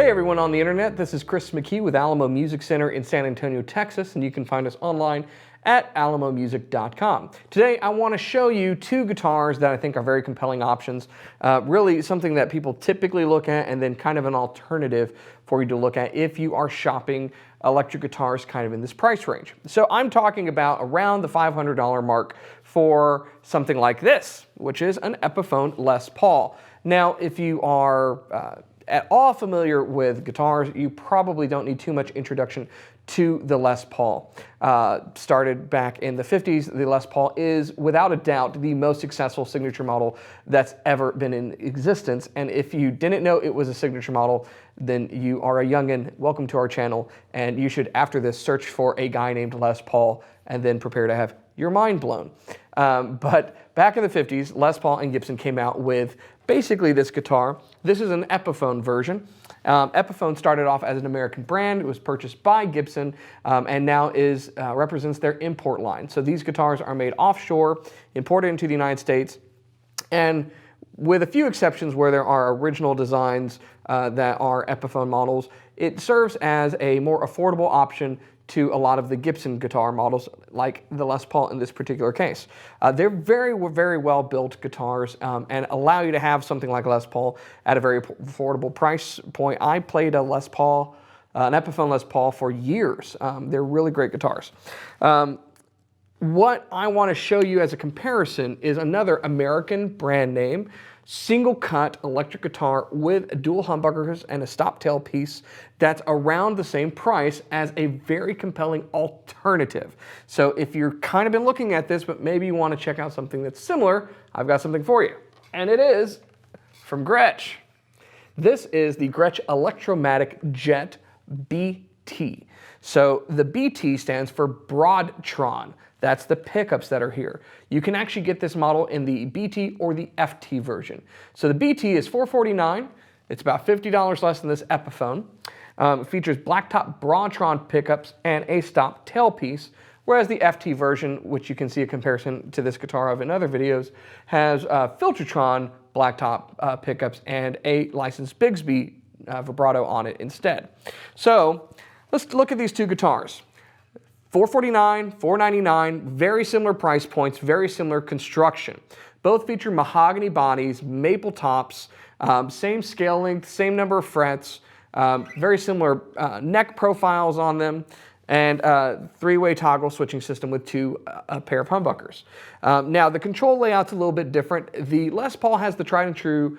Hey everyone on the internet, this is Chris McKee with Alamo Music Center in San Antonio, Texas, and you can find us online at alamomusic.com. Today I want to show you two guitars that I think are very compelling options, really something that people typically look at and then kind of an alternative for you to look at if you are shopping electric guitars kind of in this price range. So I'm talking about around the $500 mark for something like this, which is an Epiphone Les Paul. Now, if you are at all familiar with guitars, you probably don't need too much introduction to the Les Paul. Started back in the 50s, the Les Paul is without a doubt the most successful signature model that's ever been in existence. And if you didn't know it was a signature model, then you are a youngin'. Welcome to our channel. And you should, after this, search for a guy named Les Paul and then prepare to have your mind blown. But back in the 50s, Les Paul and Gibson came out with basically this guitar. This is an Epiphone version. Epiphone started off as an American brand. It was purchased by Gibson and now represents their import line. So these guitars are made offshore, imported into the United States, and with a few exceptions where there are original designs that are Epiphone models, it serves as a more affordable option to a lot of the Gibson guitar models, like the Les Paul in this particular case. They're very, very well-built guitars and allow you to have something like Les Paul at a very affordable price point. I played a Les Paul, an Epiphone Les Paul for years. They're really great guitars. What I want to show you as a comparison is another American brand name, single cut electric guitar with dual humbuckers and a stop tail piece that's around the same price as a very compelling alternative. So if you're kind of been looking at this, but maybe you want to check out something that's similar, I've got something for you. And it is from Gretsch. This is the Gretsch Electromatic Jet BT. So the BT stands for Broadtron. That's the pickups that are here. You can actually get this model in the BT or the FT version. So the BT is $449. It's about $50 less than this Epiphone. It features blacktop Broadtron pickups and a stop tailpiece, whereas the FT version, which you can see a comparison to this guitar of in other videos, has Filtertron blacktop pickups and a licensed Bigsby vibrato on it instead. So let's look at these two guitars. $449, $499, very similar price points, very similar construction. Both feature mahogany bodies, maple tops, same scale length, same number of frets, very similar neck profiles on them, and three-way toggle switching system with a pair of humbuckers. Now, the control layout's a little bit different. The Les Paul has the tried and true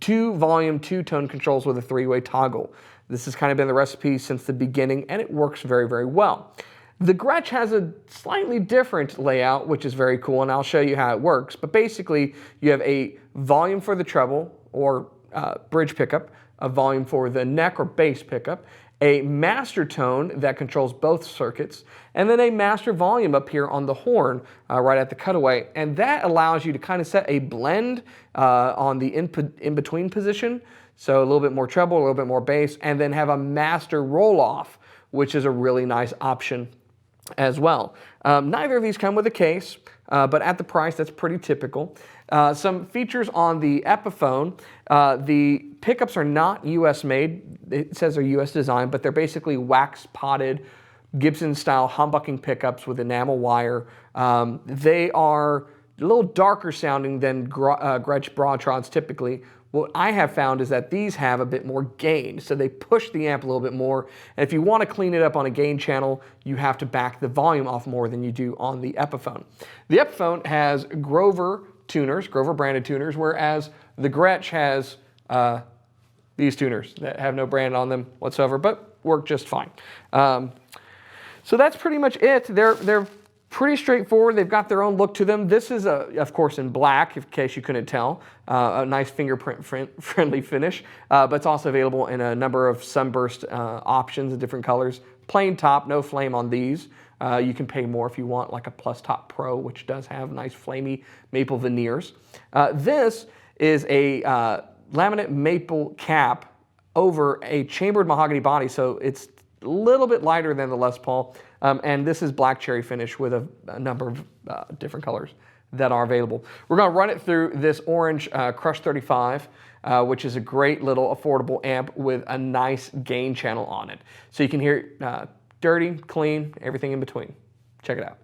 two-volume, two-tone controls with a three-way toggle. This has kind of been the recipe since the beginning, and it works very, very well. The Gretsch has a slightly different layout, which is very cool, and I'll show you how it works. But basically, you have a volume for the treble or bridge pickup, a volume for the neck or bass pickup, a master tone that controls both circuits, and then a master volume up here on the horn right at the cutaway. And that allows you to kind of set a blend on the in-between position, so a little bit more treble, a little bit more bass, and then have a master roll-off, which is a really nice option as well. Neither of these come with a case, but at the price, that's pretty typical. Some features on the Epiphone. The pickups are not US made. It says they're US designed, but they're basically wax potted Gibson style humbucking pickups with enamel wire. They are a little darker sounding than Gretsch Broadtrons typically. What I have found is that these have a bit more gain, so they push the amp a little bit more. And if you want to clean it up on a gain channel, you have to back the volume off more than you do on the Epiphone. The Epiphone has Grover tuners, Grover branded tuners, whereas the Gretsch has these tuners that have no brand on them whatsoever, but work just fine. So that's pretty much it. They're pretty straightforward. They've got their own look to them. This is, of course, in black, in case you couldn't tell. A nice fingerprint-friendly finish, but it's also available in a number of sunburst options in different colors. Plain top, no flame on these. You can pay more if you want, like a Plus Top Pro, which does have nice flamey maple veneers. This is a laminate maple cap over a chambered mahogany body, so it's a little bit lighter than the Les Paul. And this is black cherry finish with a number of different colors that are available. We're going to run it through this orange Crush 35, which is a great little affordable amp with a nice gain channel on it. So you can hear it dirty, clean, everything in between. Check it out.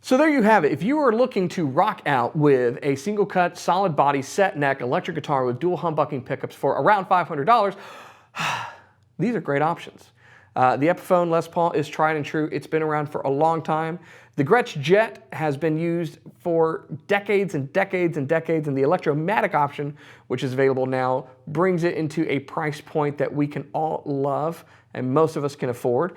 So there you have it. If you are looking to rock out with a single cut, solid body, set neck electric guitar with dual humbucking pickups for around $500, these are great options. The Epiphone Les Paul is tried and true. It's been around for a long time. The Gretsch Jet has been used for decades and decades and decades, and the Electromatic option, which is available now, brings it into a price point that we can all love and most of us can afford,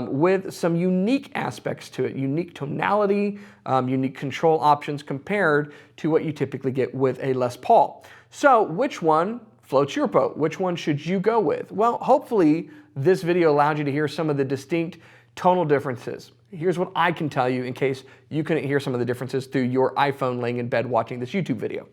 with some unique aspects to it, unique tonality, unique control options compared to what you typically get with a Les Paul. So which one floats your boat? Which one should you go with? Well, hopefully this video allowed you to hear some of the distinct tonal differences. Here's what I can tell you in case you couldn't hear some of the differences through your iPhone laying in bed watching this YouTube video.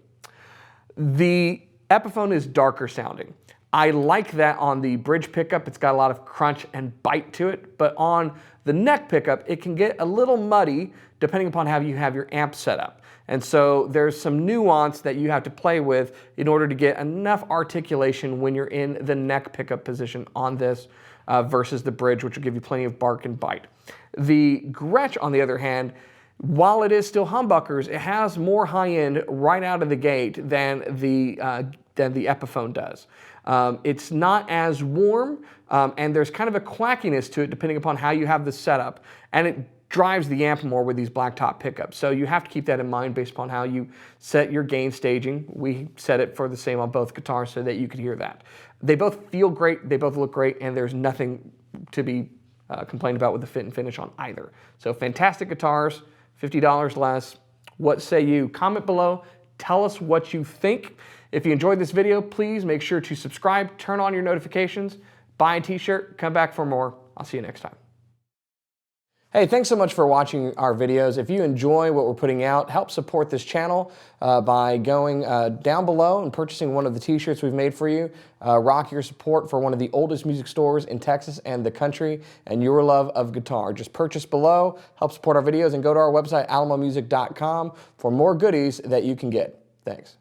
The Epiphone is darker sounding. I like that on the bridge pickup. It's got a lot of crunch and bite to it, but on the neck pickup, it can get a little muddy depending upon how you have your amp set up. And so there's some nuance that you have to play with in order to get enough articulation when you're in the neck pickup position on this versus the bridge, which will give you plenty of bark and bite. The Gretsch, on the other hand, while it is still humbuckers, it has more high end right out of the gate than the Epiphone does. It's not as warm, and there's kind of a quackiness to it depending upon how you have the setup, and it drives the amp more with these blacktop pickups. So you have to keep that in mind based upon how you set your gain staging. We set it for the same on both guitars so that you could hear that. They both feel great, they both look great, and there's nothing to be complained about with the fit and finish on either. So fantastic guitars, $50 less. What say you? Comment below, tell us what you think. If you enjoyed this video, please make sure to subscribe, turn on your notifications, buy a t-shirt, come back for more. I'll see you next time. Hey, thanks so much for watching our videos. If you enjoy what we're putting out, help support this channel by going down below and purchasing one of the t-shirts we've made for you. Rock your support for one of the oldest music stores in Texas and the country, and your love of guitar. Just purchase below, help support our videos, and go to our website, alamomusic.com, for more goodies that you can get. Thanks.